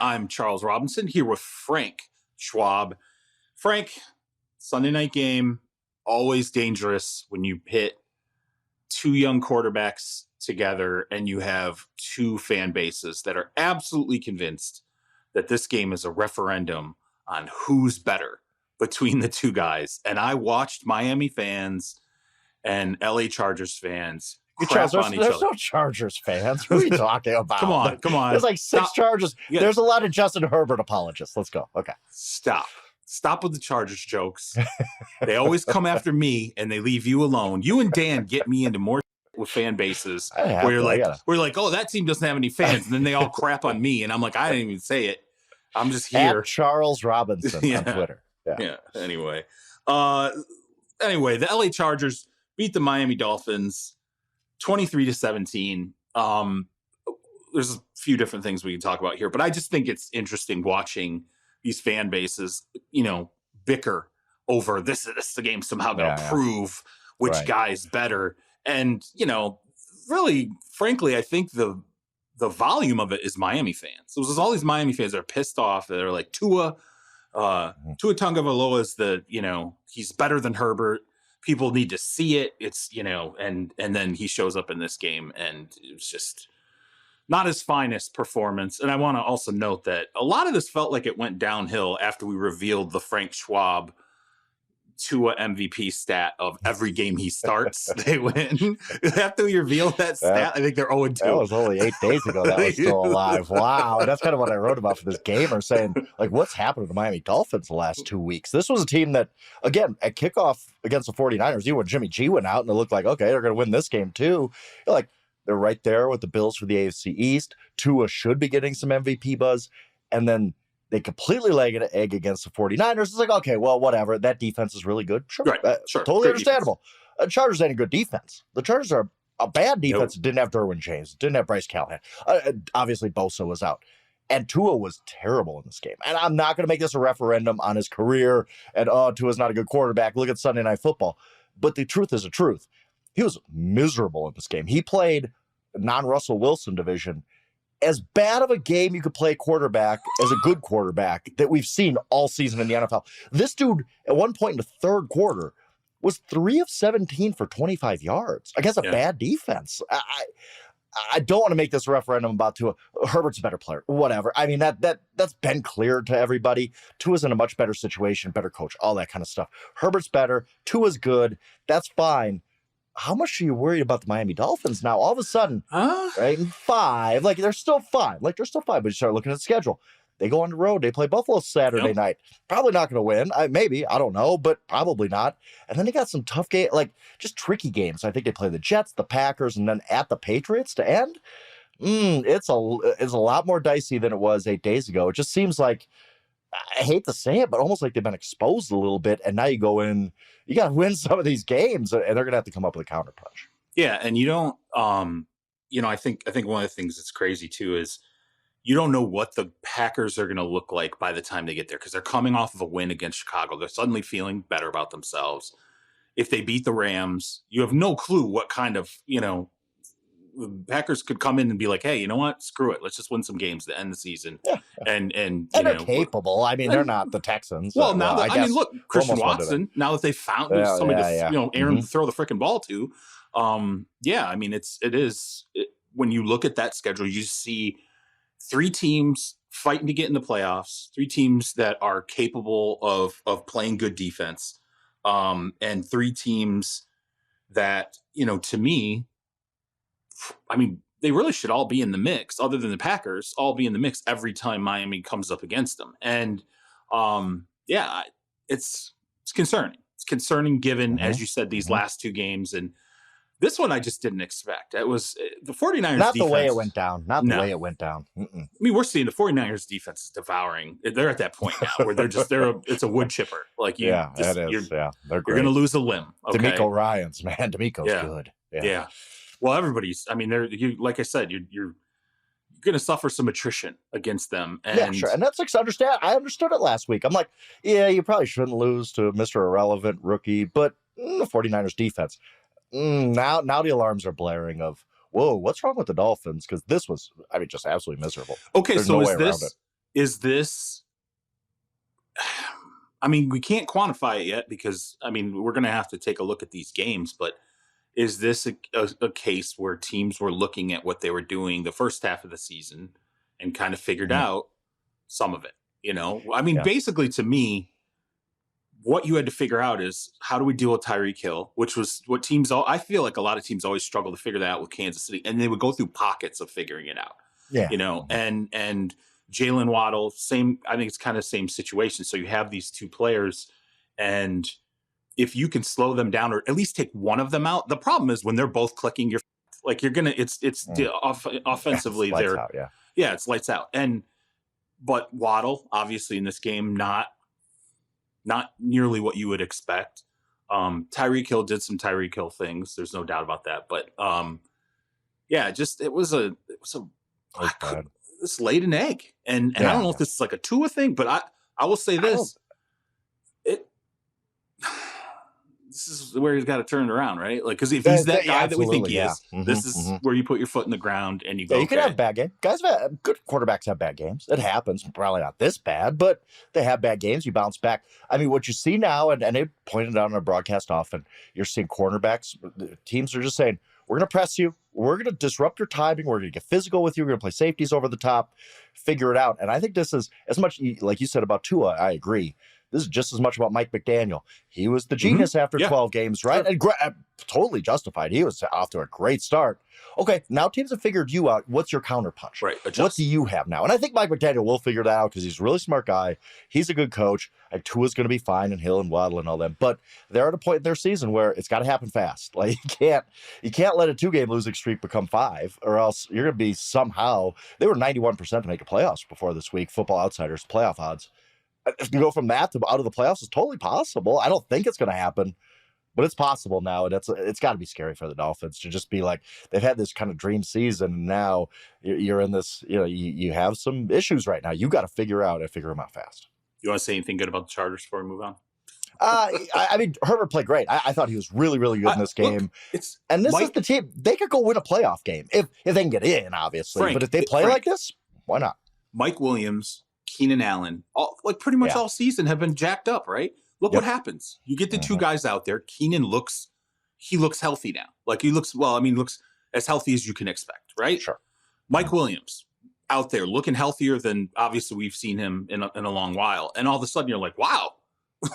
I'm Charles Robinson here with Frank Schwab. Frank, Sunday night game, always dangerous when you hit two young quarterbacks together and you have two fan bases that are absolutely convinced that this game is a referendum on who's better between the two guys. And I watched Miami fans and LA Chargers fans crap on each other. There's no Chargers fans. What are you talking about? Come on. There's like six Chargers. Yeah. There's a lot of Justin Herbert apologists. Let's go. Okay. Stop with the Chargers jokes. They always come after me and they leave you alone. You and Dan get me into more with fan bases where we're like, oh, that team doesn't have any fans. And then they all crap on me. And I'm like, I didn't even say it. I'm just here. At Charles Robinson on Twitter. Yeah. Anyway, the LA Chargers beat the Miami Dolphins 23-17. There's a few different things we can talk about here, but I just think it's interesting watching these fan bases, bicker over this is the game somehow going to prove which guy's better. And, really, frankly, I think the volume of it is Miami fans. So there's all these Miami fans that are pissed off. That are like, Tua Tagovailoa is he's better than Herbert. People need to see it. It's, and then he shows up in this game and it's just not his finest performance. And I want to also note that a lot of this felt like it went downhill after we revealed the Frank Schwab Tua MVP stat of every game he starts, they win. After we revealed that stat, I think they're 0-2. That was only 8 days ago that was still alive. Wow. And that's kind of what I wrote about for this game, or saying, like, what's happened to the Miami Dolphins the last 2 weeks? This was a team that, again, at kickoff against the 49ers, even when Jimmy G went out and it looked like, okay, they're going to win this game too. You're like, they're right there with the Bills for the AFC East. Tua should be getting some MVP buzz. And then they completely leg an egg against the 49ers. It's like, okay, well, whatever. That defense is really good. Sure. Sure. Totally understandable. Chargers ain't a good defense. The Chargers are a bad defense. Nope. Didn't have Derwin James. Didn't have Bryce Callahan. Obviously, Bosa was out. And Tua was terrible in this game. And I'm not going to make this a referendum on his career. And, Tua's not a good quarterback. Look at Sunday Night Football. But the truth is the truth. He was miserable in this game. He played non-Russell Wilson division. As bad of a game you could play quarterback as a good quarterback that we've seen all season in the NFL. This dude, at one point in the third quarter, was 3 of 17 for 25 yards against a bad defense. I don't want to make this a referendum about Tua. Herbert's a better player, whatever. I mean, that's been clear to everybody. Tua's in a much better situation, better coach, all that kind of stuff. Herbert's better. Tua's good. That's fine. How much are you worried about the Miami Dolphins now? All of a sudden, right, in 5, like they're still fine. But you start looking at the schedule. They go on the road. They play Buffalo Saturday night. Probably not going to win. Maybe. I don't know, but probably not. And then they got some tough games, like just tricky games. I think they play the Jets, the Packers, and then at the Patriots to end. It's a lot more dicey than it was 8 days ago. It just seems like, I hate to say it, but almost like they've been exposed a little bit. And now you go in, you got to win some of these games, and they're going to have to come up with a counterpunch. Yeah, and you don't, I think one of the things that's crazy too is you don't know what the Packers are going to look like by the time they get there, because they're coming off of a win against Chicago. They're suddenly feeling better about themselves. If they beat the Rams, you have no clue what kind of, the Packers could come in and be like, hey, you know what? Screw it. Let's just win some games to end the season. Yeah. And they're capable. I mean, they're not the Texans. Well, now that, look, Christian Watson, now that they've found somebody to, Aaron to throw the freaking ball to. When you look at that schedule, you see 3 teams fighting to get in the playoffs, 3 teams that are capable of playing good defense, and 3 teams that, to me, they really should all be in the mix, other than the Packers, all be in the mix every time Miami comes up against them. And it's concerning. It's concerning given, as you said, these last 2 games. And this one I just didn't expect. It was the 49ers Not defense. The way it went down. Not the way it went down. Mm-mm. We're seeing the 49ers defense is devouring. They're at that point now where it's a wood chipper. Like that is. They're great. You're going to lose a limb. Okay? D'Amico Ryans, man. D'Amico's good. Yeah. Well, everybody's. Like I said, you're going to suffer some attrition against them. And sure. And that's I understood it last week. I'm like, you probably shouldn't lose to Mr. Irrelevant rookie, but the 49ers defense. Now the alarms are blaring of, whoa, what's wrong with the Dolphins? Because this was, just absolutely miserable. Okay, There's so no way around it. is this? I mean, we can't quantify it yet because I mean we're going to have to take a look at these games. But is this a case where teams were looking at what they were doing the first half of the season and kind of figured out some of it? You know, I mean, basically to me, what you had to figure out is how do we deal with Tyreek Hill, which was what teams, I feel like a lot of teams always struggle to figure that out with Kansas City, and they would go through pockets of figuring it out. Yeah. You know, and Jalen Waddle, same, I think it's kind of same situation. So you have these two players, and if you can slow them down or at least take one of them out, the problem is when they're both clicking, you're gonna, offensively, it's they're, out, it's lights out. But Waddle, obviously in this game, not nearly what you would expect. Tyreek Hill did some Tyreek Hill things. There's no doubt about that. But this laid an egg, and I don't know if this is like a Tua thing, but I will say this: this is where he's got to turn it around, right? Like, because if he's that guy that we think he is, this is where you put your foot in the ground and you go. You can have bad games. Guys, good quarterbacks have bad games. It happens. Probably not this bad, but they have bad games. You bounce back. I mean, what you see now, and they pointed out on our broadcast often, you're seeing cornerbacks. Teams are just saying, we're going to press you. We're going to disrupt your timing. We're going to get physical with you. We're going to play safeties over the top, figure it out. And I think this is as much, like you said about Tua, I agree. This is just as much about Mike McDaniel. He was the genius after 12 games, right? Sure. And totally justified. He was off to a great start. Okay, now teams have figured you out. What's your counterpunch? Right. What do you have now? And I think Mike McDaniel will figure that out because he's a really smart guy. He's a good coach. And Tua's going to be fine, and Hill and Waddle and all them. But they're at a point in their season where it's got to happen fast. Like you can't let a 2-game losing streak become 5, or else you're going to be somehow. They were 91% to make the playoffs before this week. Football Outsiders playoff odds. If you go from that to out of the playoffs, is totally possible. I don't think it's going to happen, but it's possible now. And it's got to be scary for the Dolphins to just be like, they've had this kind of dream season. And now you're in this, you have some issues right now. You got to figure them out fast. You want to say anything good about the Chargers before we move on? I mean, Herbert played great. I thought he was really, really good in this game. Look, and this is the team. They could go win a playoff game if they can get in, obviously. Frank, but if they play like this, why not? Mike Williams, Keenan Allen, pretty much all season have been jacked up, right? Look what happens. You get the two guys out there. Keenan looks healthy now. Like he looks as healthy as you can expect, right? Sure. Mike Williams out there looking healthier than obviously we've seen him in a long while. And all of a sudden you're like, wow.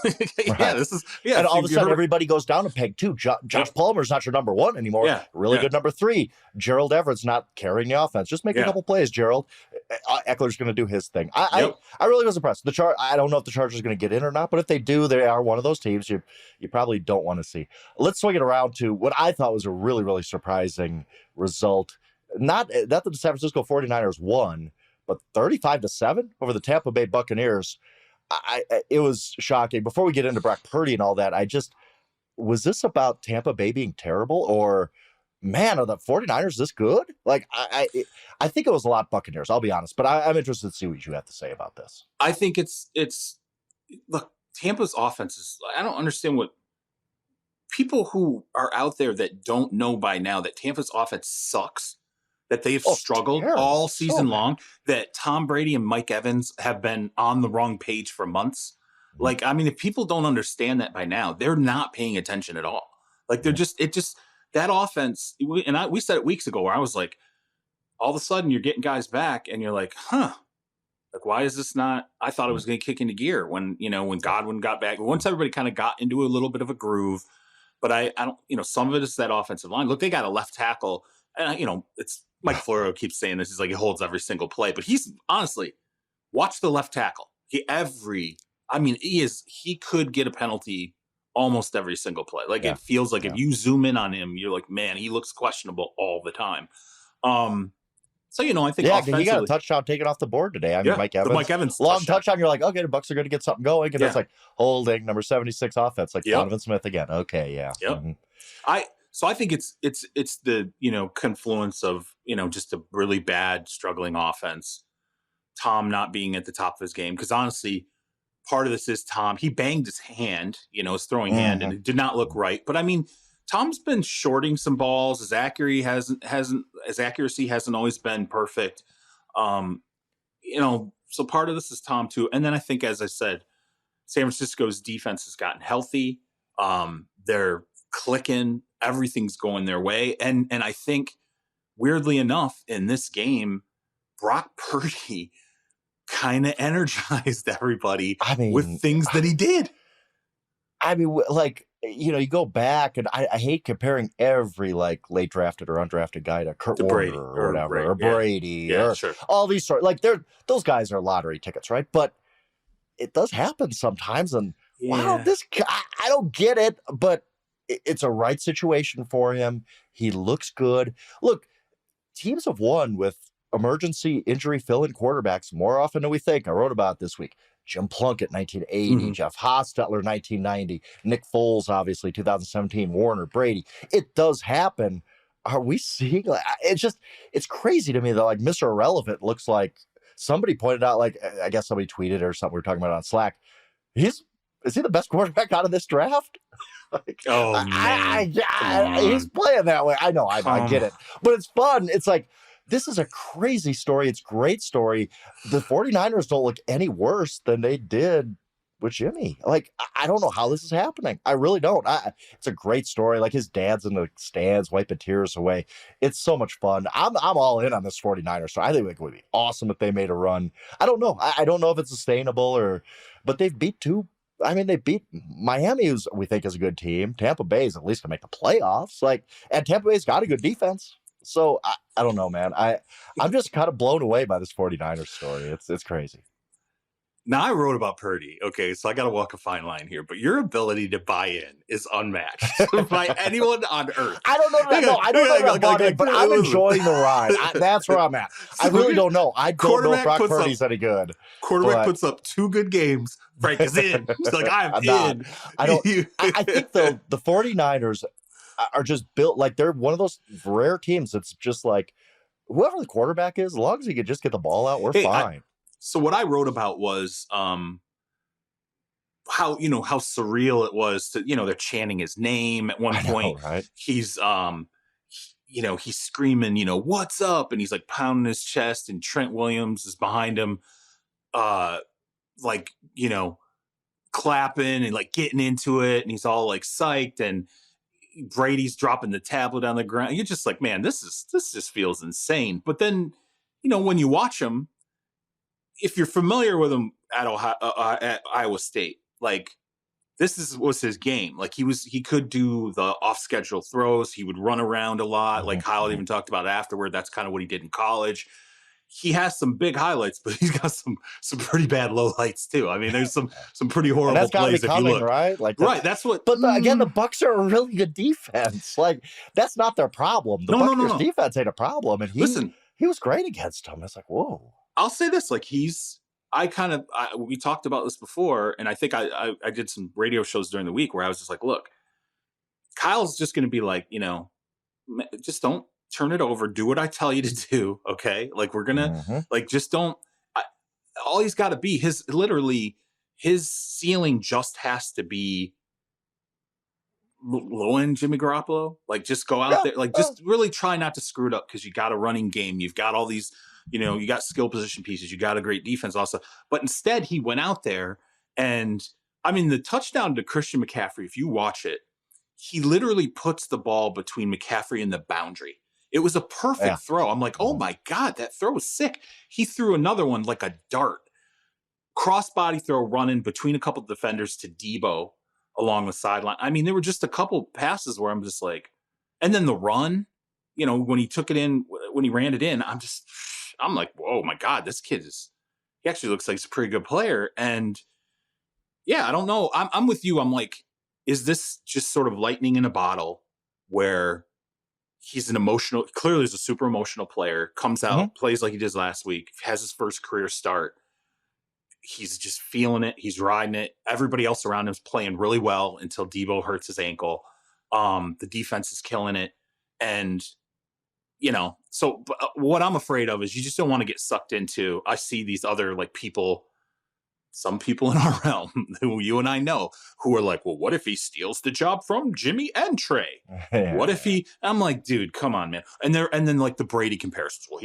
This is and all of a sudden everybody goes down a peg too. Josh Palmer's not your number 1 anymore. Really good number 3. Gerald Everett's not carrying the offense. Just make a couple plays, Gerald. Eckler's going to do his thing. I really was impressed. I don't know if the Chargers are going to get in or not, but if they do, they are one of those teams you probably don't want to see. Let's swing it around to what I thought was a really, really surprising result. Not that the San Francisco 49ers won, but 35-7 over the Tampa Bay Buccaneers. It was shocking. Before we get into Brock Purdy and all that, was this about Tampa Bay being terrible, or man, are the 49ers this good? Like I think it was a lot Buccaneers, I'll be honest, but I'm interested to see what you have to say about this. I think it's look, Tampa's offense is, I don't understand what people who are out there that don't know by now that Tampa's offense sucks, that they've struggled all season long, that Tom Brady and Mike Evans have been on the wrong page for months. Like, I mean, if people don't understand that by now, they're not paying attention at all. Like, that offense, and we said it weeks ago where I was like, all of a sudden you're getting guys back and you're like, like, why is this not, I thought it was going to kick into gear when Godwin got back. Once everybody kind of got into a little bit of a groove, but I don't, some of it is that offensive line. Look, they got a left tackle, and it's, Mike Florio keeps saying this. He's like, he holds every single play, but he's honestly, watch the left tackle. He could get a penalty almost every single play. Like it feels like if you zoom in on him, you're like, man, he looks questionable all the time. So, I think he got a touchdown taken off the board today. I mean, Mike Evans long touchdown. You're like, okay, the Bucs are going to get something going. And it's like holding number 76 offense, like Donovan Smith again. Okay. Yeah. Yep. So I think it's the, confluence of, just a really bad struggling offense. Tom not being at the top of his game. Because honestly, part of this is Tom. He banged his hand, his throwing hand, and it did not look right. But I mean, Tom's been shorting some balls. His accuracy hasn't always been perfect. so part of this is Tom too. And then I think, as I said, San Francisco's defense has gotten healthy. They're clicking. Everything's going their way. And I think, weirdly enough, in this game, Brock Purdy kind of energized everybody with things that he did. I mean, like, you go back, and I hate comparing every like late drafted or undrafted guy to Kurt Warner Brady, or whatever, or Brady, or sure. all these sort. Like, those guys are lottery tickets, right? But it does happen sometimes, and wow, this guy, I don't get it, but it's a right situation for him. He looks good. Look, teams have won with emergency injury fill-in quarterbacks more often than we think. I wrote about it this week. Jim Plunkett, 1980, Jeff Hostetler, 1990, Nick Foles, obviously, 2017, Warner, Brady. It does happen. Are we seeing, it's crazy to me that, like, Mr. Irrelevant looks like, somebody pointed out, like, I guess somebody tweeted or something we were talking about on Slack. Is he the best quarterback out of this draft? Like, he's playing that way. I know, I get it. But it's fun. It's like, this is a crazy story. It's a great story. The 49ers don't look any worse than they did with Jimmy. Like, I don't know how this is happening. I really don't. It's a great story. Like, his dad's in the stands wiping tears away. It's so much fun. I'm all in on this 49ers story. I think it would be awesome if they made a run. I don't know. I don't know if it's sustainable but they've beat they beat Miami, who we think is a good team. Tampa Bay is at least going to make the playoffs. And Tampa Bay's got a good defense. So I don't know, man. I'm just kind of blown away by this 49ers story. It's crazy. Now, I wrote about Purdy. Okay, so I got to walk a fine line here, but your ability to buy in is unmatched by anyone on earth. I don't know. I don't know about it, but I'm enjoying the ride. That's where I'm at. I really don't know. I don't know if Brock Purdy's any good. Quarterback puts up 2 good games. Frank is in. He's like, I'm in. I think, though, the 49ers are just built like they're one of those rare teams that's just like, whoever the quarterback is, as long as he can just get the ball out, we're fine. So what I wrote about was how surreal it was to, they're chanting his name at one point. Know, right? He's he's screaming, what's up? And he's like pounding his chest, and Trent Williams is behind him, clapping and like getting into it, and he's all like psyched, and Brady's dropping the tablet on the ground. You're just like, man, this just feels insane. But then, when you watch him, if you're familiar with him at Iowa State, like, was his game. Like, he could do the off schedule throws. He would run around a lot. Like Kyle even talked about afterward. That's kind of what he did in college. He has some big highlights, but he's got some pretty bad lowlights too. I mean, there's some pretty horrible plays if you look. Right? Like, that's what. But again, the Bucs are a really good defense. Like, that's not their problem. The Buccaneers defense ain't a problem, and he was great against them. It's like, whoa. I'll say this: like, we talked about this before, and I think I did some radio shows during the week where I was just like, look, Kyle's just going to be like, just don't turn it over. Do what I tell you to do. Okay. Like, we're going to just don't, all he's got to be his ceiling just has to be low end Jimmy Garoppolo. Like, just go out there, like, just really try not to screw it up, because you got a running game. You've got all these, you got skill position pieces. You got a great defense also. But instead, he went out there, and I mean, the touchdown to Christian McCaffrey, if you watch it, he literally puts the ball between McCaffrey and the boundary. It was a perfect throw. I'm like, oh my God, that throw was sick. He threw another one like a dart. Crossbody throw running between a couple of defenders to Debo along the sideline. I mean, there were just a couple passes where I'm just like, and then the run, when he took it in, when he ran it in, I'm like, whoa, my God, this kid he actually looks like he's a pretty good player. And yeah, I don't know. I'm with you. I'm like, is this just sort of lightning in a bottle where he's clearly he's a super emotional player, comes out, plays like he did last week, has his first career start. He's just feeling it. He's riding it. Everybody else around him is playing really well until Debo hurts his ankle. The defense is killing it. And, so what I'm afraid of is you just don't want to get sucked into. I see these other like some people in our realm who you and I know who are like, well, what if he steals the job from Jimmy and Trey? What if I'm like, dude, come on, man. And then like the Brady comparisons. Well,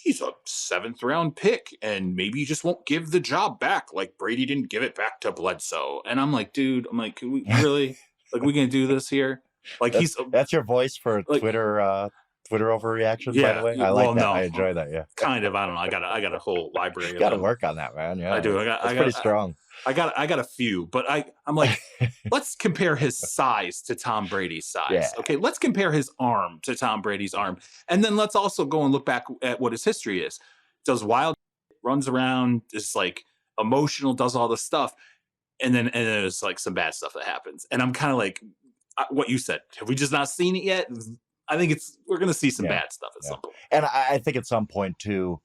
he's a 7th-round pick, and maybe you just won't give the job back like Brady didn't give it back to Bledsoe. And I'm like, dude, can we really, like, we gonna do this here? Like, that's your voice for like, Twitter overreaction, by the yeah. way. I Well, like that. no, I enjoy that. Yeah, kind of. I don't know. I got a whole library of got to them. work on that, man. Yeah, I do. That's pretty strong. I got a few, but I'm like, let's compare his size to Tom Brady's size. Yeah. Okay, let's compare his arm to Tom Brady's arm, and then let's also go and look back at what his history is. Does wild, runs around, is like emotional, does all this stuff, and then there's like some bad stuff that happens, and I'm kind of like, what you said. Have we just not seen it yet? I think we're going to see some bad stuff at some point. And I think at some point too,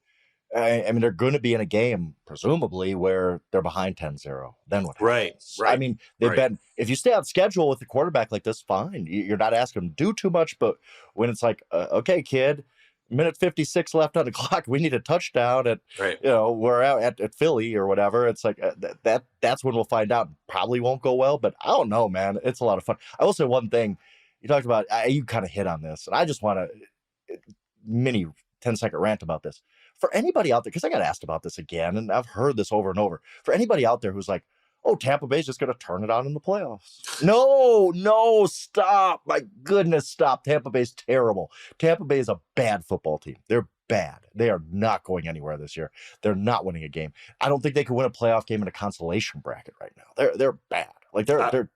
I mean, they're going to be in a game, presumably, where they're behind 10-0. Then what happens? Right. I mean, they've been, if you stay on schedule with a quarterback like this, fine. You're not asking them to do too much, but when it's like, okay, kid, minute 56 left on the clock, we need a touchdown, and we're out at Philly or whatever. It's like that's when we'll find out. Probably won't go well, but I don't know, man. It's a lot of fun. I will say one thing. You talked about, you kind of hit on this, and I just want to mini 10-second rant about this. For anybody out there, because I got asked about this again, and I've heard this over and over. For anybody out there who's like, oh, Tampa Bay's just going to turn it on in the playoffs. No, stop. My goodness, stop. Tampa Bay's terrible. Tampa Bay is a bad football team. They're bad. They are not going anywhere this year. They're not winning a game. I don't think they could win a playoff game in a consolation bracket right now. They're bad. Like they're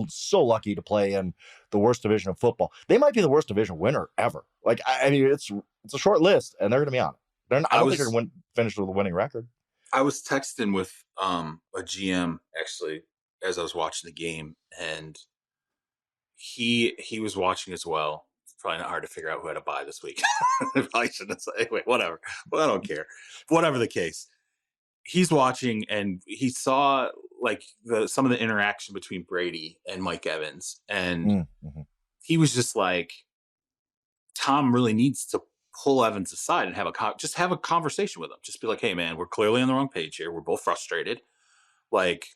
so lucky to play in the worst division of football. They might be the worst division winner ever. Like, I mean, it's a short list, and they're going to be on it. I don't think they're going to finish with a winning record. I was texting with a GM actually as I was watching the game, and he was watching as well. It's probably not hard to figure out who had a bye this week. I probably shouldn't say. Anyway, whatever. Well, I don't care. Whatever the case, he's watching, and he saw like some of the interaction between Brady and Mike Evans, and he was just like, Tom really needs to pull Evans aside and have a conversation with him. Just be like, hey man, we're clearly on the wrong page here. We're both frustrated. Like,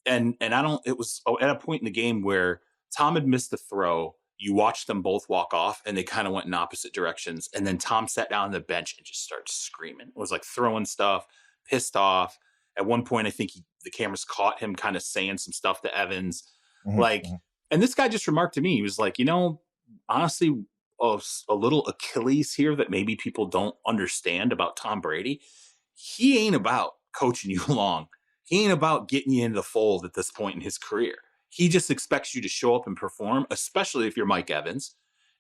and it was at a point in the game where Tom had missed the throw. You watched them both walk off, and they kind of went in opposite directions. And then Tom sat down on the bench and just started screaming. It was like throwing stuff, pissed off. At one point, I think the cameras caught him kind of saying some stuff to Evans. And this guy just remarked to me, he was like, honestly, a little Achilles here that maybe people don't understand about Tom Brady. He ain't about coaching you along. He ain't about getting you into the fold at this point in his career. He just expects you to show up and perform, especially if you're Mike Evans.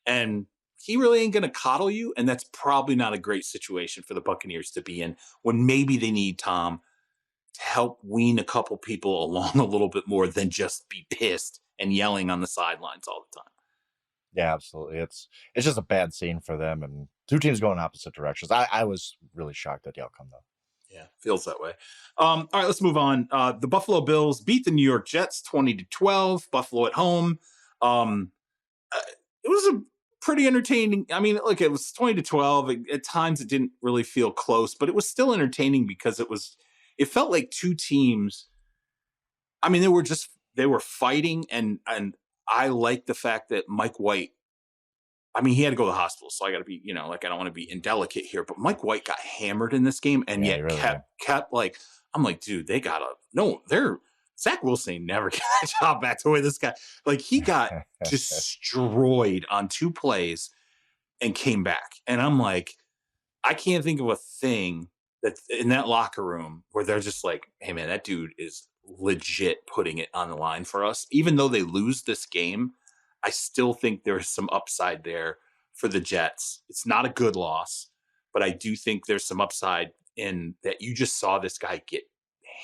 And he really ain't going to coddle you. And that's probably not a great situation for the Buccaneers to be in when maybe they need Tom to help wean a couple people along a little bit more than just be pissed and yelling on the sidelines all the time. Yeah, absolutely. It's just a bad scene for them, and two teams going opposite directions. I was really shocked at the outcome, though. Yeah, feels that way. All right, let's move on. The Buffalo Bills beat the New York Jets 20-12. Buffalo at home. It was a pretty entertaining. I mean, look, it was 20-12. At times, it didn't really feel close, but it was still entertaining because it felt like two teams. I mean, they were fighting, and I like the fact that Mike White, I mean, he had to go to the hospital, so I got to be, I don't want to be indelicate here, but Mike White got hammered in this game, and yet really kept like, I'm like, dude, Zach Wilson never got a job back the way this guy, like, he got destroyed on 2 plays and came back. And I'm like, I can't think of a thing that in that locker room where they're just like, hey man, that dude is legit putting it on the line for us. Even though they lose this game, I still think there's some upside there for the Jets. It's not a good loss, but I do think there's some upside in that. You just saw this guy get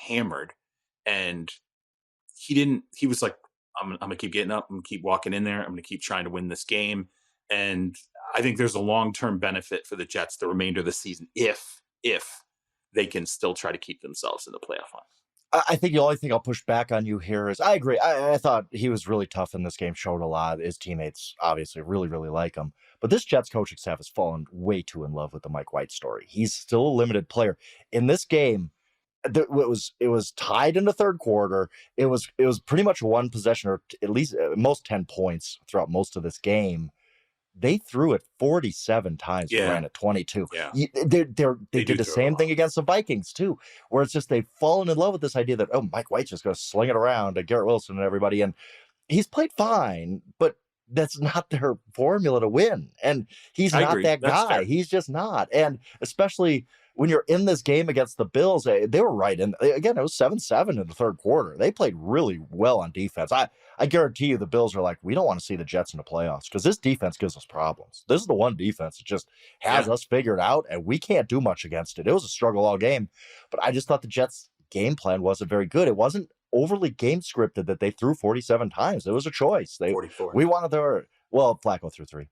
hammered, and he was like, I'm going to keep getting up. I'm going to keep walking in there. I'm going to keep trying to win this game. And I think there's a long-term benefit for the Jets the remainder of the season if they can still try to keep themselves in the playoff hunt. I think the only thing I'll push back on you here is I agree. I thought he was really tough in this game, showed a lot. His teammates obviously really, really like him. But this Jets coaching staff has fallen way too in love with the Mike White story. He's still a limited player. In this game, it was tied in the third quarter. It was pretty much one possession, or at least most 10 points throughout most of this game. they threw it 47 times and ran it 22. Yeah. They did the same thing against the Vikings, too, where it's just they've fallen in love with this idea that, oh, Mike White's just going to sling it around to Garrett Wilson and everybody. And he's played fine, but that's not their formula to win. And he's not that guy. He's just not. And especially when you're in this game against the Bills, they were right in. Again, it was 7-7 in the third quarter. They played really well on defense. I guarantee you the Bills are like, we don't want to see the Jets in the playoffs because this defense gives us problems. This is the one defense that just has us figured out, and we can't do much against it. It was a struggle all game. But I just thought the Jets' game plan wasn't very good. It wasn't overly game scripted that they threw 47 times. It was a choice. 44. We wanted Flacco threw 3.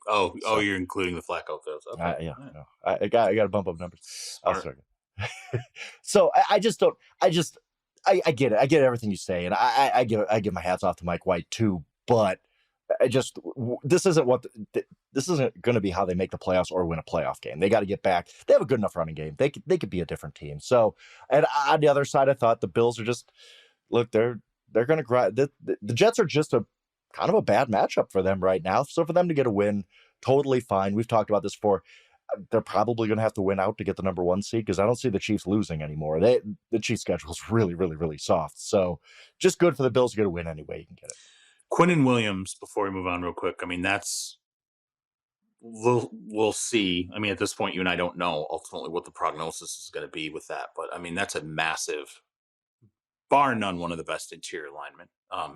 So, you're including the Flacco throws. Okay. Yeah. No. I got to bump up numbers. So I just don't. I get it. I get everything you say, and I give my hats off to Mike White too. But this isn't going to be how they make the playoffs or win a playoff game. They got to get back. They have a good enough running game. They could be a different team. So, and on the other side, I thought the Bills are just they're going to grind. The Jets are just a kind of a bad matchup for them right now. So for them to get a win, totally fine. We've talked about this before. They're probably going to have to win out to get the number 1 seed because I don't see the Chiefs losing anymore. The Chiefs' schedule is really, really, really soft. So just good for the Bills to get a win anyway. You can get it. Quinnen Williams, before we move on real quick, I mean, we'll see. I mean, at this point, you and I don't know ultimately what the prognosis is going to be with that. But, I mean, that's a massive, bar none, one of the best interior linemen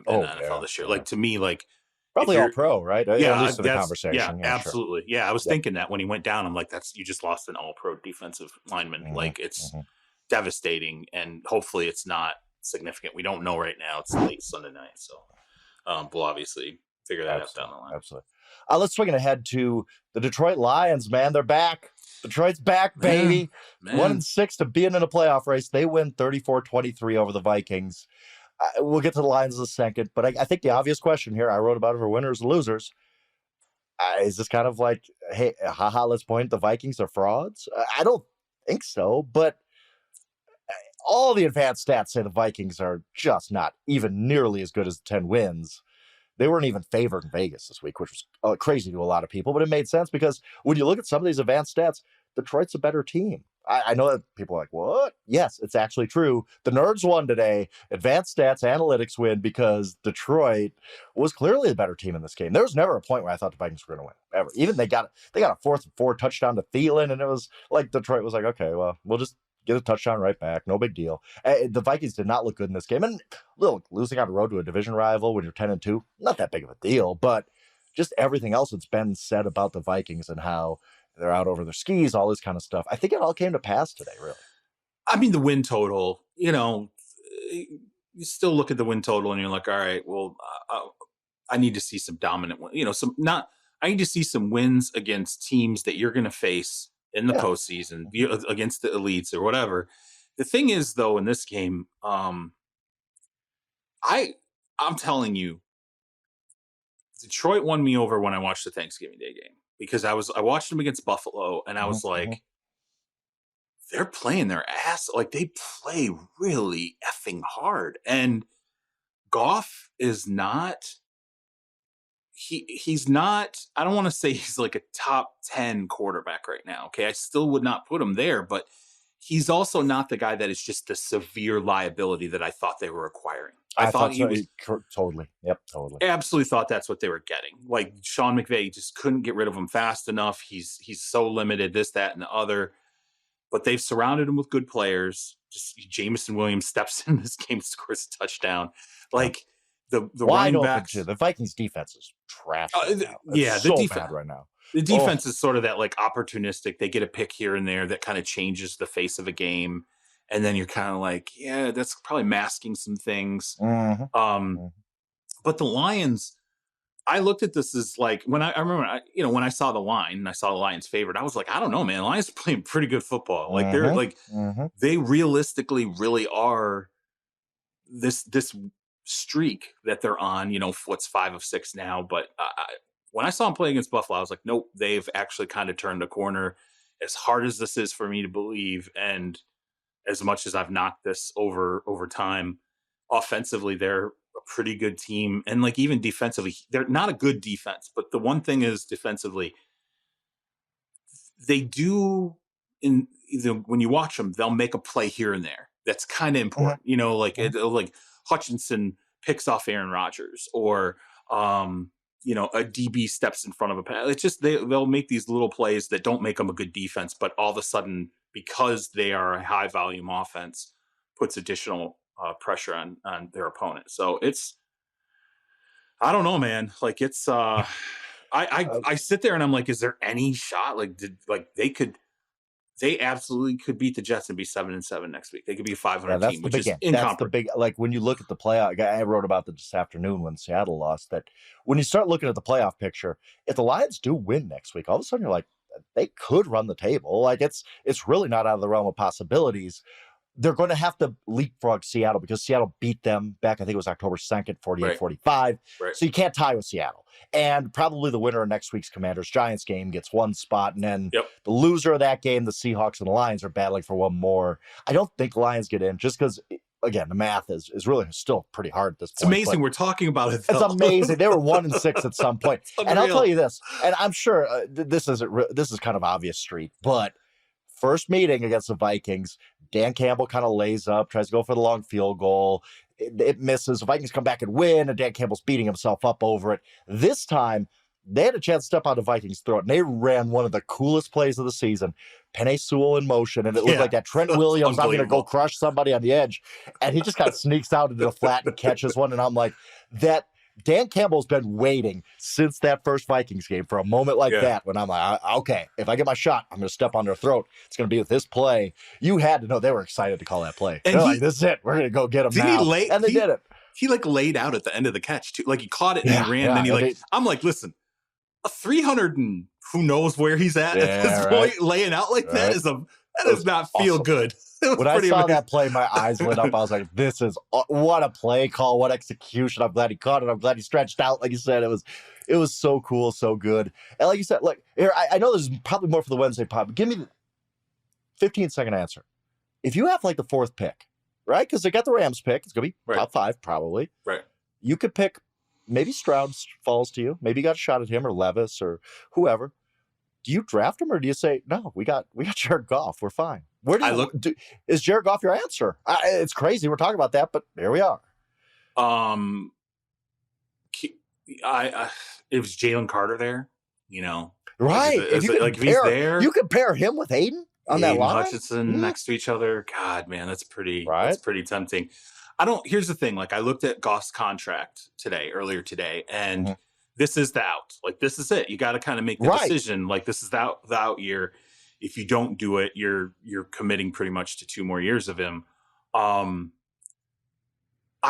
in the NFL this year. Yeah. Like, to me, like, probably all pro, right? Yeah, at least in the conversation. Yeah, absolutely. Sure. Yeah, I was thinking that when he went down, I'm like, you just lost an all pro defensive lineman. Mm-hmm. Like, it's devastating, and hopefully it's not significant. We don't know right now. It's late Sunday night, so we'll obviously figure that out down the line. Absolutely. Let's swing ahead to the Detroit Lions, man. They're back. Detroit's back, baby. 1-6 to being in a playoff race. They win 34-23 over the Vikings. We'll get to the Lions in a second, but I think the obvious question here, I wrote about it for winners and losers. Is this kind of like, hey, haha, let's point the Vikings are frauds? I don't think so, but all the advanced stats say the Vikings are just not even nearly as good as 10 wins. They weren't even favored in Vegas this week, which was crazy to a lot of people, but it made sense because when you look at some of these advanced stats, Detroit's a better team. I know that people are like, what? Yes, it's actually true. The nerds won today. Advanced stats analytics win because Detroit was clearly the better team in this game. There was never a point where I thought the Vikings were going to win, ever. Even they got a 4th and 4 touchdown to Thielen, and it was like Detroit was like, okay, well, we'll just get a touchdown right back. No big deal. The Vikings did not look good in this game. And look, losing on the road to a division rival when you're 10-2, not that big of a deal, but just everything else that's been said about the Vikings and how they're out over their skis, all this kind of stuff. I think it all came to pass today, really. I mean, the win total, you still look at the win total and you're like, all right, well, I need to see some dominant, I need to see some wins against teams that you're going to face in the postseason against the elites or whatever. The thing is, though, in this game, I'm telling you, Detroit won me over when I watched the Thanksgiving Day game because I watched them against Buffalo and I was like, they're playing their ass. Like, they play really effing hard. And Goff is not, he's not, I don't want to say he's like a top 10 quarterback right now. Okay. I still would not put him there, but he's also not the guy that is just the severe liability that I thought they were acquiring. I thought he was totally. Yep. Totally. I absolutely thought that's what they were getting. Like, Sean McVay just couldn't get rid of him fast enough. He's so limited, this, that, and the other. But they've surrounded him with good players. Just Jameson Williams steps in this game, scores a touchdown. Like, the running backs. The Vikings defense is trash. The defense bad right now. The defense is sort of that, like, opportunistic. They get a pick here and there that kind of changes the face of a game. And then you're kind of like, yeah, that's probably masking some things. But the Lions, I looked at this as like, when I remember, when I saw the line and I saw the Lions favored, I was like, I don't know, man. The Lions are playing pretty good football. Like, they're like, they realistically really are this streak that they're on, what's 5 of 6 now. But when I saw them play against Buffalo, I was like, nope, they've actually kind of turned a corner. As hard as this is for me to believe, and as much as I've knocked this over time, offensively, they're a pretty good team. And like even defensively, they're not a good defense, but the one thing is defensively, they do in either when you watch them, they'll make a play here and there. That's kind of important, like like Hutchinson picks off Aaron Rodgers, or a DB steps in front of a pass. It's just they'll make these little plays that don't make them a good defense, but all of a sudden, because they are a high volume offense, puts additional pressure on their opponent. So I don't know, man. Like it's I sit there and I'm like, is there any shot? Like they absolutely could beat the Jets and be 7-7 next week. They could be a 500 team, which is incomparable. That's the big, like when you look at the playoff, I wrote about this afternoon when Seattle lost, that when you start looking at the playoff picture, if the Lions do win next week, all of a sudden you're like, they could run the table. Like it's really not out of the realm of possibilities. They're going to have to leapfrog Seattle because Seattle beat them back, I think it was October 2nd, 48-45. Right. So you can't tie with Seattle. And probably the winner of next week's Commanders-Giants game gets one spot, and then the loser of that game, the Seahawks and the Lions, are battling for one more. I don't think the Lions get in just because, again, the math is really still pretty hard at this point. It's amazing we're talking about it, though. It's amazing. They were 1-6 at some point. And I'll tell you this, and I'm sure this is kind of obvious street, but first meeting against the Vikings, Dan Campbell kind of lays up, tries to go for the long field goal. It misses. The Vikings come back and win, and Dan Campbell's beating himself up over it. This time, they had a chance to step on the Vikings' throat, and they ran one of the coolest plays of the season. Penei Sewell in motion, and it looked like that Trent Williams, I'm going to go crush somebody on the edge. And he just kind of sneaks out into the flat and catches one, and I'm like, that Dan Campbell's been waiting since that first Vikings game for a moment like that, when I'm like, okay, if I get my shot, I'm going to step on their throat. It's going to be with this play. You had to know they were excited to call that play. And they're like, this is it. We're going to go get him now. And they did it. He laid out at the end of the catch too. Like he caught it and he ran. And then I'm like, listen, a 300 and who knows where he's at this point, laying out like that does not feel good. When I saw that play, my eyes lit up. I was like, this is what a play call, what execution. I'm glad he caught it. I'm glad he stretched out. Like you said, it was so cool, so good. And like you said, look, here, I know there's probably more for the Wednesday pod, but give me the 15-second answer. If you have like the fourth pick, right? Because they got the Rams pick. It's going to be top 5, probably. Right. You could pick, maybe Stroud falls to you. Maybe you got a shot at him or Levis or whoever. Do you draft him or do you say, no, we got Jared Goff. We're fine. Where do you is Jared Goff your answer? It's crazy. We're talking about that, but here we are. It was Jalen Carter there, right? If he's there, you could pair him with Hayden on that line. Hutchinson next to each other. God, man, that's pretty tempting. Here's the thing. Like I looked at Goff's contract earlier today, and this is the out. Like this is it. You got to kind of make the decision. Like this is the out year. If you don't do it, you're committing pretty much to 2 more years of him. I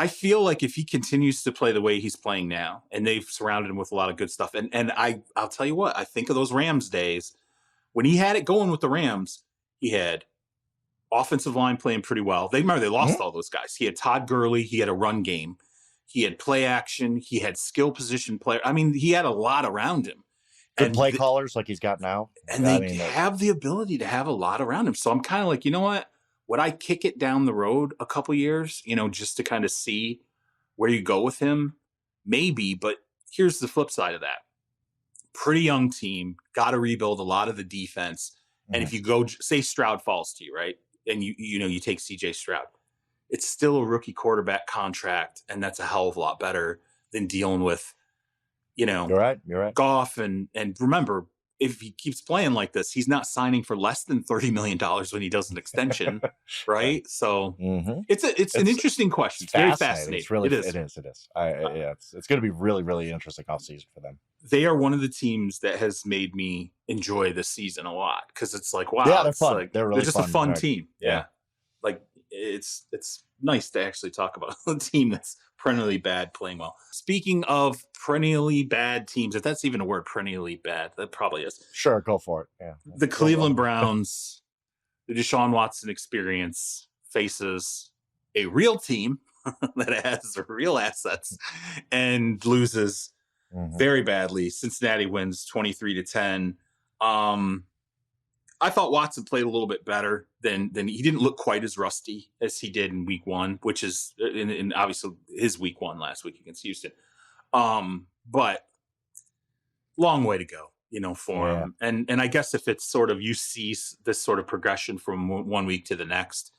feel like if he continues to play the way he's playing now, and they've surrounded him with a lot of good stuff, and I'll tell you what, I think of those Rams days when he had it going with the Rams. He had offensive line playing pretty well. They lost all those guys. He had Todd Gurley. He had a run game. He had play action. He had skill position player. I mean, he had a lot around him. Good play callers like he's got now. And they have the ability to have a lot around him. So I'm kind of like, you know what? Would I kick it down the road a couple years, just to kind of see where you go with him? Maybe, but here's the flip side of that. Pretty young team, got to rebuild a lot of the defense. And if you go, say Stroud falls to you, right? And you take CJ Stroud. It's still a rookie quarterback contract, and that's a hell of a lot better than dealing with you're right. Goff, and remember, if he keeps playing like this, he's not signing for less than $30 million when he does an extension, right? So it's an interesting question. It's very fascinating. It's really, it is. It's going to be really, really interesting offseason for them. They are one of the teams that has made me enjoy this season a lot because it's like, wow, they're fun. Like, they're just a fun team. Yeah, like it's nice to actually talk about a team that's perennially bad playing well. Speaking of perennially bad teams, if that's even a word, perennially bad, that probably is. Sure, go for it. Yeah. The Cleveland Browns, the Deshaun Watson experience, faces a real team that has real assets and loses very badly. Cincinnati wins 23-10. I thought Watson played a little bit better than he didn't look quite as rusty as he did in week one, which is in obviously his week one last week against Houston. But long way to go, for him. And I guess if it's sort of you see this sort of progression from one week to the next,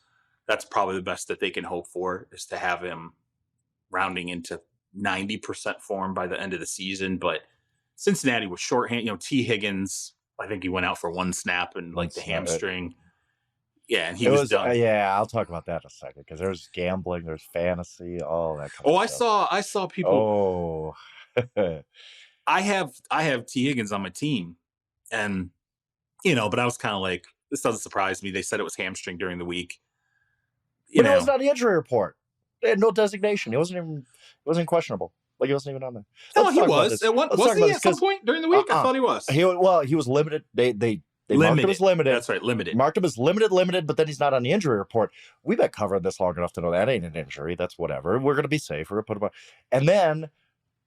that's probably the best that they can hope for, is to have him rounding into 90% form by the end of the season. But Cincinnati was shorthand. T. Higgins, I think he went out for one snap and like the hamstring. Yeah, and he was done. I'll talk about that in a second, because there's gambling, there's fantasy, all that kind of stuff. I saw people. Oh. I have T. Higgins on my team, and but I was kind of like, this doesn't surprise me. They said it was hamstring during the week. But it was not the injury report. They had no designation. He wasn't questionable. Like, he wasn't even on there. No, he was. Was he at some point during the week? I thought he was. He was limited. They marked him as limited. That's right, limited. Marked him as limited, but then he's not on the injury report. We've been covering this long enough to know that ain't an injury. That's whatever. We're going to be safe. We're going to put him on. And then,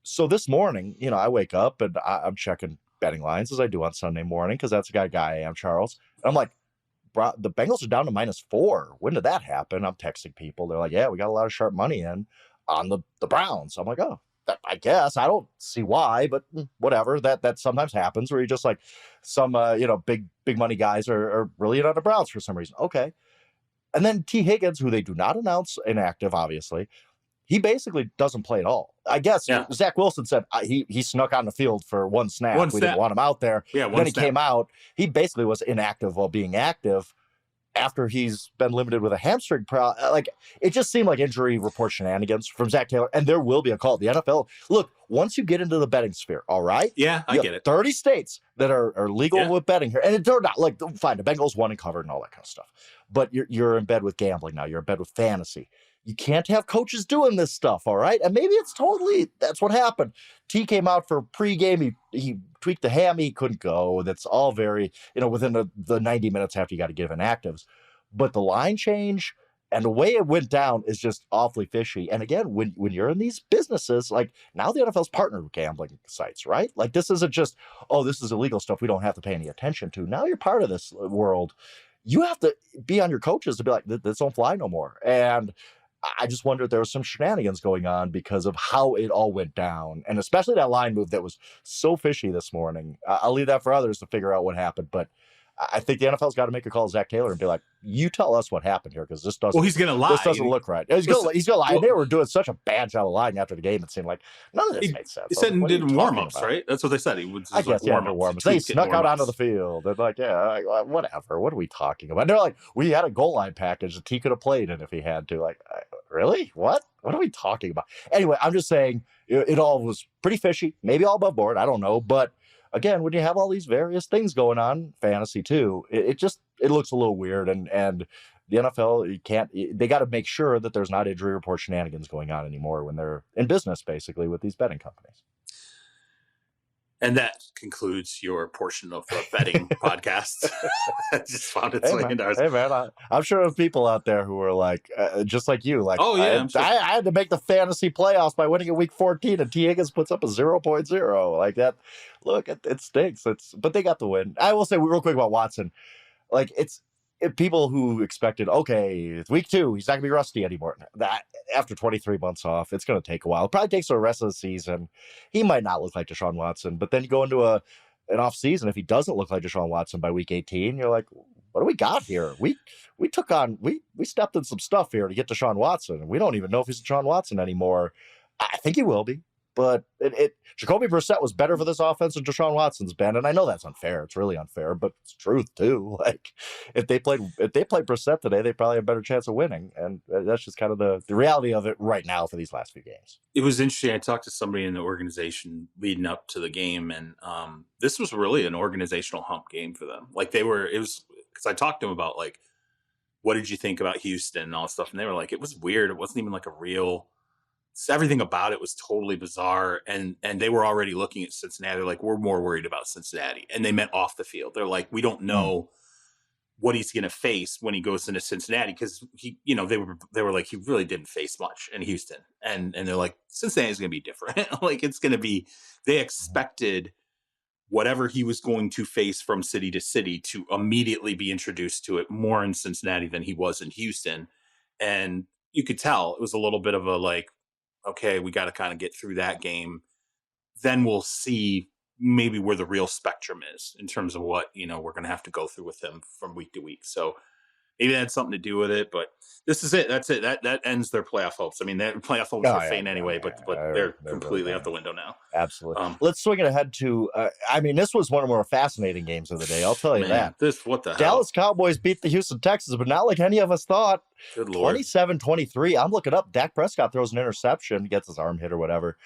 so this morning, I wake up and I'm checking betting lines, as I do on Sunday morning, because that's the guy I am, Charles. And I'm like, the Bengals are down to -4. When did that happen? I'm texting people. They're like, yeah, we got a lot of sharp money in on the Browns. I'm like, oh, I guess. I don't see why, but whatever. That sometimes happens, where you just like some big money guys are really in on the Browns for some reason. Okay. And then T. Higgins, who they do not announce inactive, obviously, he basically doesn't play at all. I guess Zach Wilson said he snuck on the field for one snap. We didn't want him out there. Yeah, then he came out. He basically was inactive while being active after he's been limited with a hamstring problem. Like, it just seemed like injury report shenanigans from Zach Taylor, and there will be a call. The NFL, look, once you get into the betting sphere, all right? Yeah, I get it. 30 states that are legal with betting here. And they're not, like, fine, the Bengals won and covered and all that kind of stuff. But you're in bed with gambling now. You're in bed with fantasy. You can't have coaches doing this stuff, all right? And maybe that's what happened. T came out for pregame. He tweaked the hammy. He couldn't go. That's all very, within the 90 minutes after you got to give inactives. But the line change and the way it went down is just awfully fishy. And again, when you're in these businesses, like, now the NFL's partnered with gambling sites, right? Like, this isn't just, this is illegal stuff we don't have to pay any attention to. Now you're part of this world. You have to be on your coaches to be like, this don't fly no more. And I just wonder if there was some shenanigans going on because of how it all went down. And especially that line move that was so fishy this morning. I'll leave that for others to figure out what happened. But I think the NFL's got to make a call to Zach Taylor and be like, you tell us what happened here, because this doesn't. Well, he's going to lie. This doesn't look right. He's going to lie. Well, they were doing such a bad job of lying after the game. It seemed like none of this made sense. He said he did warm-ups, right? That's what they said. He would. I guess warm-ups. They snuck out onto the field. They're like, whatever. What are we talking about? And they're like, we had a goal line package that he could have played in if he had to. Like, really? What are we talking about? Anyway, I'm just saying it all was pretty fishy. Maybe all above board. I don't know, but. Again, when you have all these various things going on, fantasy too, it looks a little weird. And the NFL, they got to make sure that there's not injury report shenanigans going on anymore when they're in business, basically, with these betting companies. And that concludes your portion of the betting podcast. I just found its way into ours. Hey, man, I'm sure there's people out there who are like, just like you. Like, oh, yeah. I had to make the fantasy playoffs by winning in week 14, and T. Higgins puts up a 0.0. Like that. Look, it stinks. But they got the win. I will say real quick about Watson. Like, people who expected, okay, it's week 2, he's not going to be rusty anymore. That after 23 months off, it's going to take a while. It probably takes the rest of the season. He might not look like Deshaun Watson, but then you go into an off season. If he doesn't look like Deshaun Watson by week 18, you're like, what do we got here? We stepped in some stuff here to get Deshaun Watson, and we don't even know if he's Deshaun Watson anymore. I think he will be. But Jacoby Brissett was better for this offense than Deshaun Watson's been, and I know that's unfair. It's really unfair, but it's truth too. Like, if they played Brissett today, they probably have a better chance of winning, and that's just kind of the reality of it right now for these last few games. It was interesting. I talked to somebody in the organization leading up to the game, and this was really an organizational hump game for them. Like, it was because I talked to them about, like, what did you think about Houston and all that stuff, and they were like, it was weird. It wasn't even like a real. Everything about it was totally bizarre, and they were already looking at Cincinnati. They're like, we're more worried about Cincinnati, and they meant off the field. They're like, we don't know what he's going to face when he goes into Cincinnati, because they were like, he really didn't face much in Houston, and they're like, Cincinnati's going to be different. Like, it's going to be. They expected whatever he was going to face from city to city to immediately be introduced to it more in Cincinnati than he was in Houston. And you could tell it was a little bit of a like, okay, we got to kind of get through that game. Then we'll see maybe where the real spectrum is in terms of what, we're going to have to go through with him from week to week. So maybe that had something to do with it, but this is it. That's it. That ends their playoff hopes. I mean, their playoff hopes were faint anyway, but they're completely really out the window now. Absolutely. Let's swing it ahead to, this was one of the more fascinating games of the day. I'll tell you that. What the hell? Dallas Cowboys beat the Houston Texans, but not like any of us thought. Good Lord. 27-23. I'm looking up. Dak Prescott throws an interception, gets his arm hit or whatever.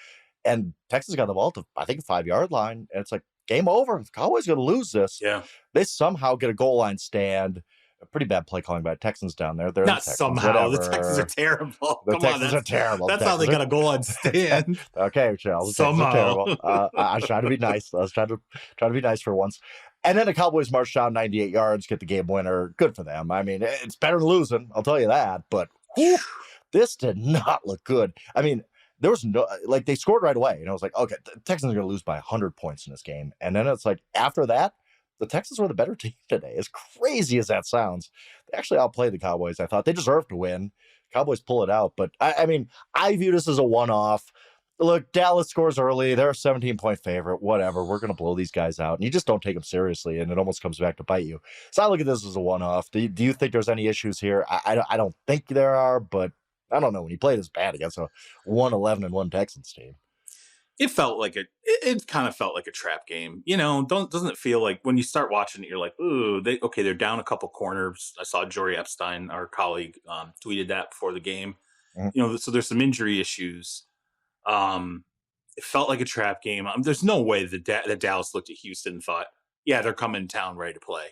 And Texas got the ball to, I think, the 5-yard line. And it's like, game over. The Cowboys going to lose this. Yeah. They somehow get a goal line stand. A pretty bad play calling by the Texans down there. They're not the Texans, somehow. whatever. The Texans are terrible. The Texans are terrible. That's how they got a goal line stand. Okay, Charles. Somehow. I was trying to be nice. I was trying to be nice for once. And then the Cowboys march down 98 yards, get the game winner. Good for them. I mean, it's better than losing. I'll tell you that. But this did not look good. I mean, there was no, like, they scored right away. And I was like, okay, the Texans are going to lose by 100 points in this game. And then it's like, after that, the Texans were the better team today. As crazy as that sounds, they actually outplayed the Cowboys. I thought they deserved to win. Cowboys pull it out. But, I mean, I view this as a one-off. Look, Dallas scores early. They're a 17-point favorite. Whatever. We're going to blow these guys out. And you just don't take them seriously, and it almost comes back to bite you. So I look at this as a one-off. Do you think there's any issues here? I don't think there are, but I don't know. When you play this bad against a 1-11-1 Texans team. It felt like it kind of felt like a trap game. Doesn't it feel like when you start watching it, you're like, ooh, they're down a couple corners. I saw Jory Epstein, our colleague, tweeted that before the game. Mm-hmm. So there's some injury issues. It felt like a trap game. There's no way that Dallas looked at Houston and thought, yeah, they're coming to town ready to play.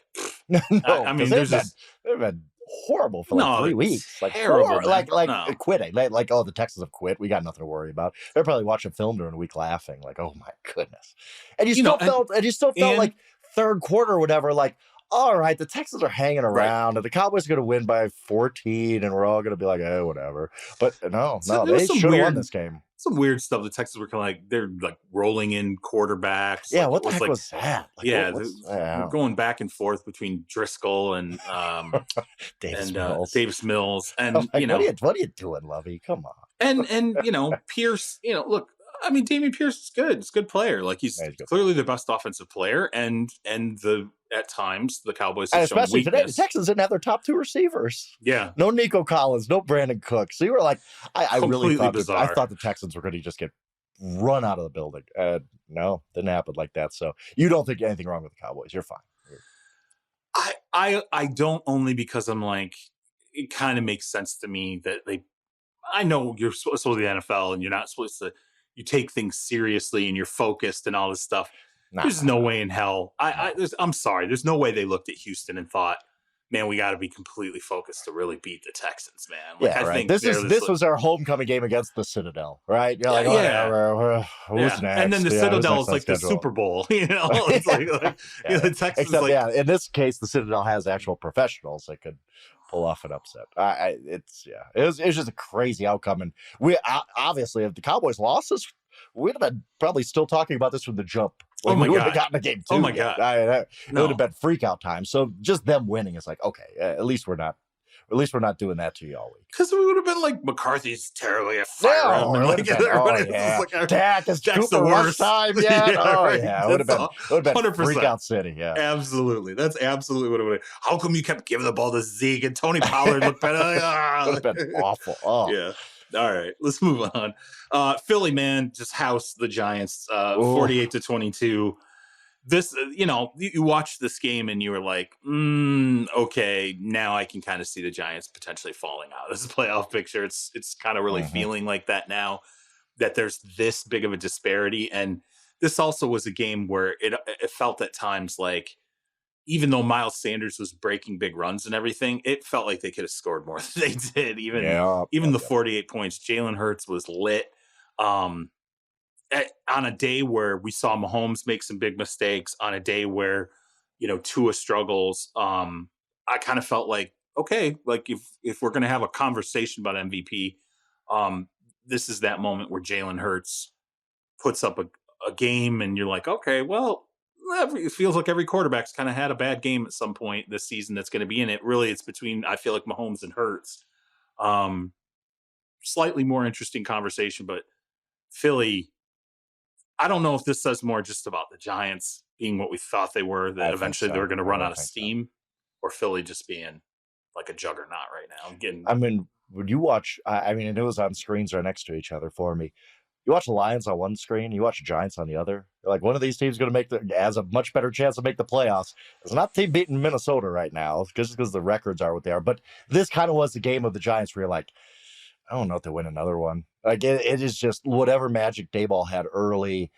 No, I mean, they've been horrible for like 3 weeks. Like terrible, quitting. Like, oh, the Texans have quit. We got nothing to worry about. They're probably watching film during the week laughing, like, oh my goodness. And you still felt like third quarter or whatever, like, all right, the Texans are hanging around, and the Cowboys are going to win by 14, and we're all going to be like, oh, whatever. But no, they should have won this game. Some weird stuff. The Texans were kind of like, they're like rolling in quarterbacks. Yeah, what the heck was that? Like, we're going back and forth between Driscoll and Davis Mills. And, what are you doing, Lovey? Come on. And Pierce, look, I mean, Dameon Pierce is good. He's a good player. Like, he's clearly the best offensive player. And at times the Cowboys have shown especially weakness. Today, the Texans didn't have their top 2 receivers. Yeah. No Nico Collins, no Brandon Cook. So you were like, I really thought I thought the Texans were going to just get run out of the building. No, didn't happen like that. So you don't think anything wrong with the Cowboys. You're fine. I don't, only because I'm like, it kind of makes sense to me that I know you're supposed to be the NFL and you're not supposed to, you take things seriously and you're focused and all this stuff. There's no way in hell. I'm sorry. There's no way they looked at Houston and thought, man, we got to be completely focused to really beat the Texans, man. Like, I think this was our homecoming game against the Citadel, right? You're like, who's next? And then the Citadel is like the Super Bowl, It's like the Texans. Except, in this case, the Citadel has actual professionals that could pull off an upset. It was just a crazy outcome, and we obviously, if the Cowboys lost this, we'd have been probably still talking about this from the jump. Like, we would have gotten a game 2. Oh my God. It would have been freak out time. So just them winning is like, okay, at least we're not doing that to you all week. Because we would have been like, McCarthy's terribly a fire him. Dak is Cooper the worst time yet. It would have been 100%. Freak out city. Yeah, absolutely. That's absolutely what it would have been. How come you kept giving the ball to Zeke and Tony Pollard looked better? It would have been awful. Oh. Yeah. All right, let's move on. Philly, man, just housed the Giants 48-22. This, you watched this game and you were like, okay, now I can kind of see the Giants potentially falling out as a playoff picture. It's kind of really feeling like that now, that there's this big of a disparity. And this also was a game where it felt at times like, even though Miles Sanders was breaking big runs and everything, it felt like they could have scored more than they did. Even the 48 points, Jalen Hurts was lit. On a day where we saw Mahomes make some big mistakes, on a day where, Tua struggles, I kind of felt like, okay, like if we're going to have a conversation about MVP, this is that moment where Jalen Hurts puts up a game and you're like, okay, well, it feels like every quarterback's kind of had a bad game at some point this season that's going to be in it. Really, it's between, I feel like, Mahomes and Hurts. Slightly more interesting conversation, but Philly, I don't know if this says more just about the Giants being what we thought they were, that eventually they were going to run out of steam, or Philly just being like a juggernaut right now. I mean, when you watch, I mean, it was on screens right next to each other for me. You watch the Lions on one screen, you watch the Giants on the other. You're like, one of these teams going to has a much better chance to make the playoffs. It's not the team beating Minnesota right now, just because the records are what they are. But this kind of was the game of the Giants where you're like, I don't know if they win another one. Like it is just whatever magic Dayball had early.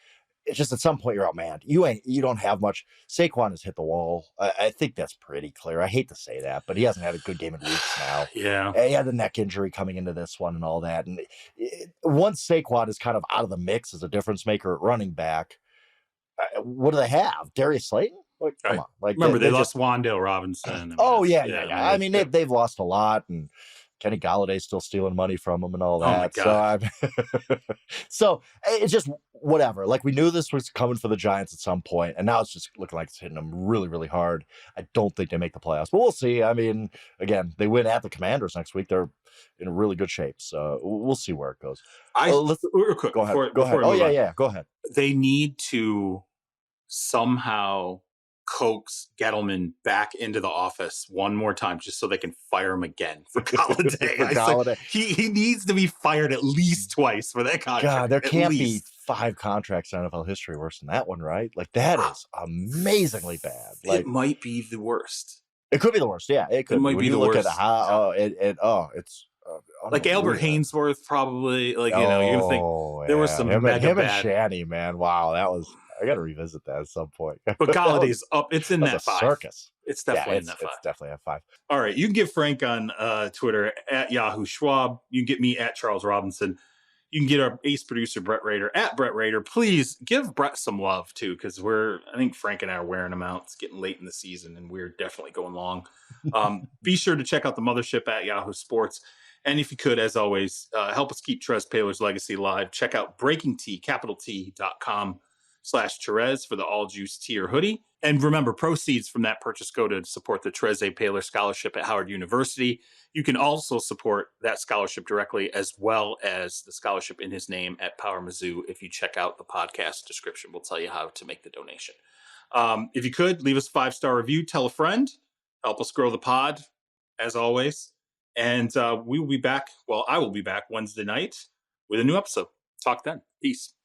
It's just at some point you're out, man. You don't have much. Saquon has hit the wall. I think that's pretty clear. I hate to say that, but he hasn't had a good game in weeks now. Yeah, he had the neck injury coming into this one and all that. And once Saquon is kind of out of the mix as a difference maker at running back, what do they have? Darius Slayton? Like, come on! Like, remember they lost Wan'Dale Robinson. Yeah. I mean, they've lost a lot, and Kenny Galladay's still stealing money from them and all that. So it's just whatever. Like, we knew this was coming for the Giants at some point, and now it's just looking like it's hitting them really, really hard. I don't think they make the playoffs, but we'll see. I mean, again, they win at the Commanders next week. They're in really good shape, so we'll see where it goes. Let's real quick. Go ahead. Go ahead. They need to somehow coax Gettleman back into the office one more time just so they can fire him again for Galladay. He needs to be fired at least twice for that contract. God, there can't be 5 contracts in NFL history worse than that one, right? Like, that is amazingly bad. Like, it might be the worst. It could be the worst. Yeah, it could. It might be the worst. It's like Albert Hainsworth, probably. Like, you're gonna think there was some him and bad. Shanny, man. Wow, that was. I got to revisit that at some point. But Galladay's up. It's in that 5. Circus. It's definitely in that 5. It's definitely a 5. All right. You can get Frank on Twitter at Yahoo Schwab. You can get me at Charles Robinson. You can get our ace producer, Brett Rader, at Brett Rader. Please give Brett some love, too, because I think Frank and I are wearing them out. It's getting late in the season, and we're definitely going long. Be sure to check out the mothership at Yahoo Sports. And if you could, as always, help us keep Trez Paler's legacy alive. Check out BreakingT.com/Therese for the All Juice tee or hoodie. And remember, proceeds from that purchase go to support the Trez A. Paler Scholarship at Howard University. You can also support that scholarship directly, as well as the scholarship in his name at Power Mizzou. If you check out the podcast description, we'll tell you how to make the donation. If you could, leave us a 5-star review, tell a friend, help us grow the pod, as always. And we will be back. Well, I will be back Wednesday night with a new episode. Talk then. Peace.